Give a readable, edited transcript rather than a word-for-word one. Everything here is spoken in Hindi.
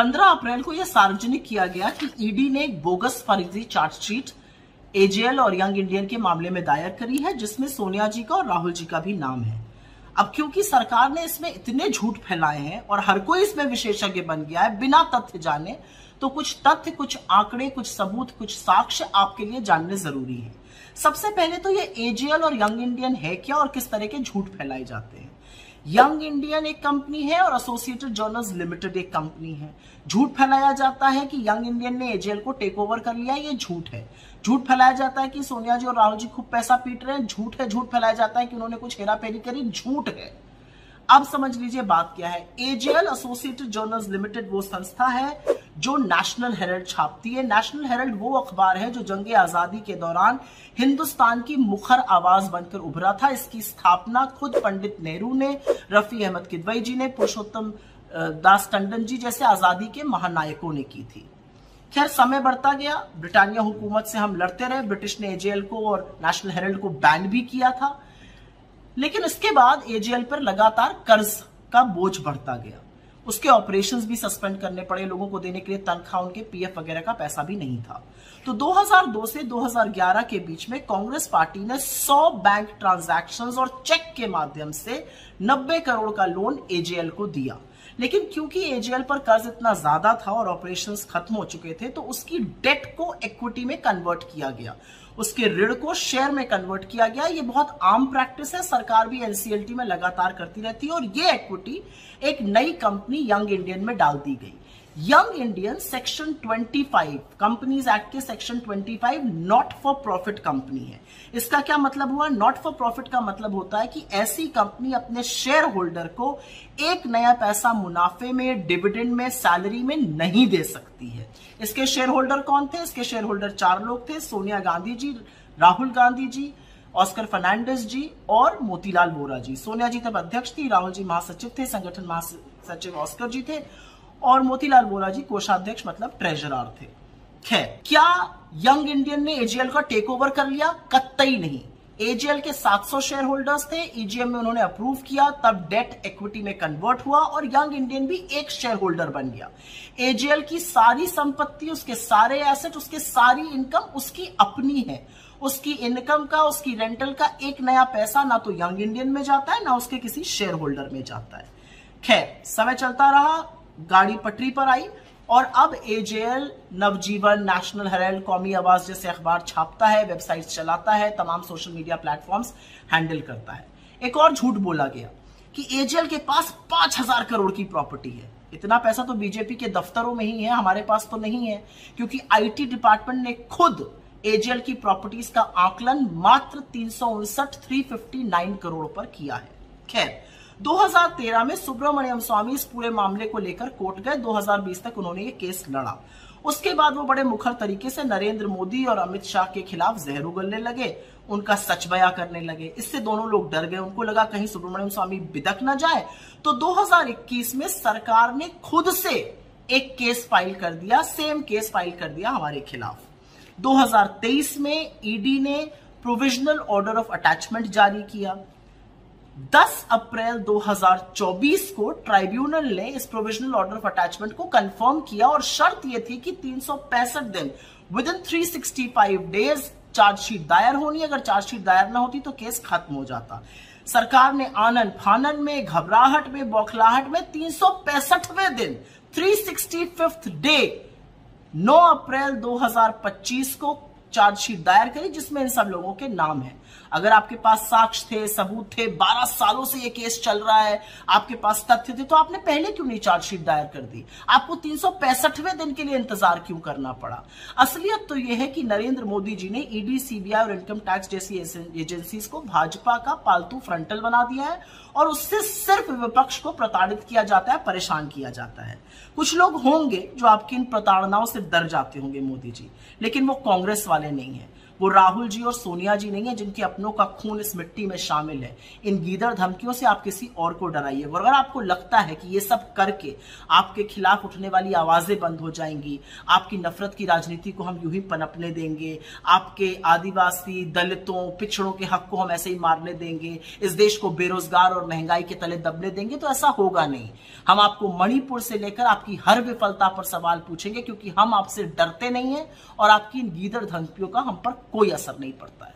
15 अप्रैल को यह सार्वजनिक किया गया कि ईडी ने एक बोगस फर्जी चार्जशीट एजेएल और यंग इंडियन के मामले में दायर करी है, जिसमें सोनिया जी का और राहुल जी का भी नाम है। अब क्योंकि सरकार ने इसमें इतने झूठ फैलाए हैं और हर कोई इसमें विशेषज्ञ बन गया है बिना तथ्य जाने, तो कुछ तथ्य, कुछ आंकड़े, कुछ सबूत, कुछ साक्ष्य आपके लिए जानने जरूरी है। सबसे पहले तो ये एजेएल और यंग इंडियन है क्या और किस तरह के झूठ फैलाए जाते हैं। यंग इंडियन एक कंपनी है और एसोसिएटेड जर्नल्स लिमिटेड एक कंपनी है। झूठ फैलाया जाता है कि यंग इंडियन ने एजेएल को टेक ओवर कर लिया, ये झूठ है। झूठ फैलाया जाता है कि सोनिया जी और राहुल जी खूब पैसा पीट रहे हैं, झूठ है। झूठ फैलाया जाता है कि उन्होंने कुछ हेराफेरी करी, झूठ है। अब समझ लीजिए बात क्या है। एजेएल एसोसिएटेड जर्नल्स लिमिटेड वो संस्था है जो नेशनल हेराल्ड छापती है। नेशनल हेराल्ड वो अखबार है जो जंग आजादी के दौरान हिंदुस्तान की मुखर आवाज बनकर उभरा था। इसकी स्थापना खुद पंडित नेहरू ने, रफी अहमद किदवई जी ने, पुरुषोत्तम दास टंडन जी जैसे आजादी के महानायकों ने की थी। खैर, समय बढ़ता गया, ब्रिटानिया हुकूमत से हम लड़ते रहे। ब्रिटिश ने एजेएल को और नेशनल हेराल्ड को बैन भी किया था, लेकिन इसके बाद एजेएल पर लगातार कर्ज का बोझ बढ़ता गया। उसके ऑपरेशंस भी सस्पेंड करने पड़े, लोगों को देने के लिए तनख्वाह, उनके पीएफ वगैरह का पैसा भी नहीं था। तो 2002 से 2011 के बीच में कांग्रेस पार्टी ने 100 बैंक ट्रांजैक्शंस और चेक के माध्यम से 90 करोड़ का लोन एजेएल को दिया। लेकिन क्योंकि एजेएल पर कर्ज इतना ज्यादा था और ऑपरेशंस खत्म हो चुके थे, तो उसकी डेट को इक्विटी में कन्वर्ट किया गया, उसके ऋण को शेयर में कन्वर्ट किया गया। ये बहुत आम प्रैक्टिस है, सरकार भी एनसीएलटी में लगातार करती रहती है। और ये इक्विटी एक नई कंपनी यंग इंडियन में डाल दी गई। Young Indian section 25 companies act के section 25 not for profit company है। इसका क्या मतलब हुआ? नॉट फॉर प्रॉफिट का मतलब होता है कि ऐसी कंपनी अपने शेयर होल्डर को एक नया पैसा मुनाफे में, डिविडेंड में, सैलरी में नहीं दे सकती है। इसके शेयर होल्डर कौन थे? इसके शेयर होल्डर 4 लोग थे, सोनिया गांधी जी, राहुल गांधी जी, ऑस्कर फर्नांडिस जी और मोतीलाल वोरा जी। सोनिया जी तब अध्यक्ष थी, राहुल जी महासचिव थे, संगठन महासचिव ऑस्कर जी थे और मोतीलाल वोरा जी कोषाध्यक्ष मतलब ट्रेजरर थे। खैर, क्या यंग इंडियन ने एजेएल का टेक ओवर कर लिया? कतई नहीं। एजेएल के 700 शेयर होल्डर्स थे, ईजीएम में उन्होंने अप्रूव किया, तब डेट इक्विटी में कन्वर्ट हुआ और यंग इंडियन भी एक शेयर होल्डर बन गया। एजेएल की सारी संपत्ति, उसके सारे एसेट, उसके सारी इनकम उसकी अपनी है। उसकी इनकम का, उसकी रेंटल का एक नया पैसा ना तो यंग इंडियन में जाता है, ना उसके किसी शेयर होल्डर में जाता है। खैर, समय चलता रहा, गाड़ी पटरी पर आई और अब एजेएल नवजीवन, नेशनल हेराल्ड, कौमी आवाज जैसे अखबार छापता है, वेबसाइट चलाता है, तमाम सोशल मीडिया प्लेटफॉर्म्स हैंडल करता है। एक और झूठ बोला गया कि एजेएल के पास 5000 करोड़ की प्रॉपर्टी है। इतना पैसा तो बीजेपी के दफ्तरों में ही है, हमारे पास तो नहीं है, क्योंकि आईटी डिपार्टमेंट ने खुद एजेएल की प्रॉपर्टीज का आकलन मात्र 359 करोड़ पर किया है। खैर, 2013 में सुब्रमण्यम स्वामी इस पूरे मामले को लेकर कोर्ट गए। 2020 तक उन्होंने ये केस लड़ा। उसके बाद वो बड़े मुखर तरीके से नरेंद्र मोदी और अमित शाह के खिलाफ जहर उगलने लगे, उनका सच बयां करने लगे। इससे दोनों लोग डर गए, उनको लगा कहीं सुब्रमण्यम स्वामी बिदक ना जाए। तो 2021 में सरकार ने खुद से एक केस फाइल कर दिया, सेम केस फाइल कर दिया हमारे खिलाफ। 2023 में ईडी ने प्रोविजनल ऑर्डर ऑफ अटैचमेंट जारी किया। 10 अप्रैल 2024 को ट्राइब्यूनल ने इस प्रोविजनल ऑर्डर ऑफ अटैचमेंट को कंफर्म किया और शर्त यह थी कि 365 दिन विद इन 365 डेज चार्जशीट दायर होनी। अगर चार्जशीट दायर ना होती तो केस खत्म हो जाता। सरकार ने आनन फानन में, घबराहट में, बौखलाहट में 365वें दिन, 365th डे 9 अप्रैल 2025 को चार्जशीट दायर करी, जिसमें इन सब लोगों के नाम है। अगर आपके पास साक्ष्य थे, सबूत थे, 12 सालों से ये केस चल रहा है, आपके पास तथ्य थे, तो आपने पहले क्यों नहीं चार्जशीट दायर कर दी? आपको 365वें दिन के लिए इंतजार क्यों करना पड़ा? असलियत तो यह है कि नरेंद्र मोदी जी ने ईडी, सीबीआई और इनकम टैक्स जैसी एजेंसीज को भाजपा का पालतू फ्रंटल बना दिया है और उससे सिर्फ विपक्ष को प्रताड़ित किया जाता है, परेशान किया जाता है। कुछ लोग होंगे जो आपकी इन प्रताड़नाओं से डर जाते होंगे मोदी जी, लेकिन वो कांग्रेस वाले नहीं है। वो राहुल जी और सोनिया जी नहीं है जिनके अपनों का खून इस मिट्टी में शामिल है। इन गीदड़ धमकियों से आप किसी और को डराइए। और अगर आपको लगता है कि ये सब करके आपके खिलाफ उठने वाली आवाजें बंद हो जाएंगी, आपकी नफरत की राजनीति को हम यूं ही पनपने देंगे, आपके आदिवासी, दलितों, पिछड़ों के हक को हम ऐसे ही मारने देंगे, इस देश को बेरोजगार और महंगाई के तले दबने देंगे, तो ऐसा होगा नहीं। हम आपको मणिपुर से लेकर आपकी हर विफलता पर सवाल पूछेंगे, क्योंकि हम आपसे डरते नहीं है और आपकी इन गीदड़ धमकियों का हम पर कोई असर नहीं पड़ता है।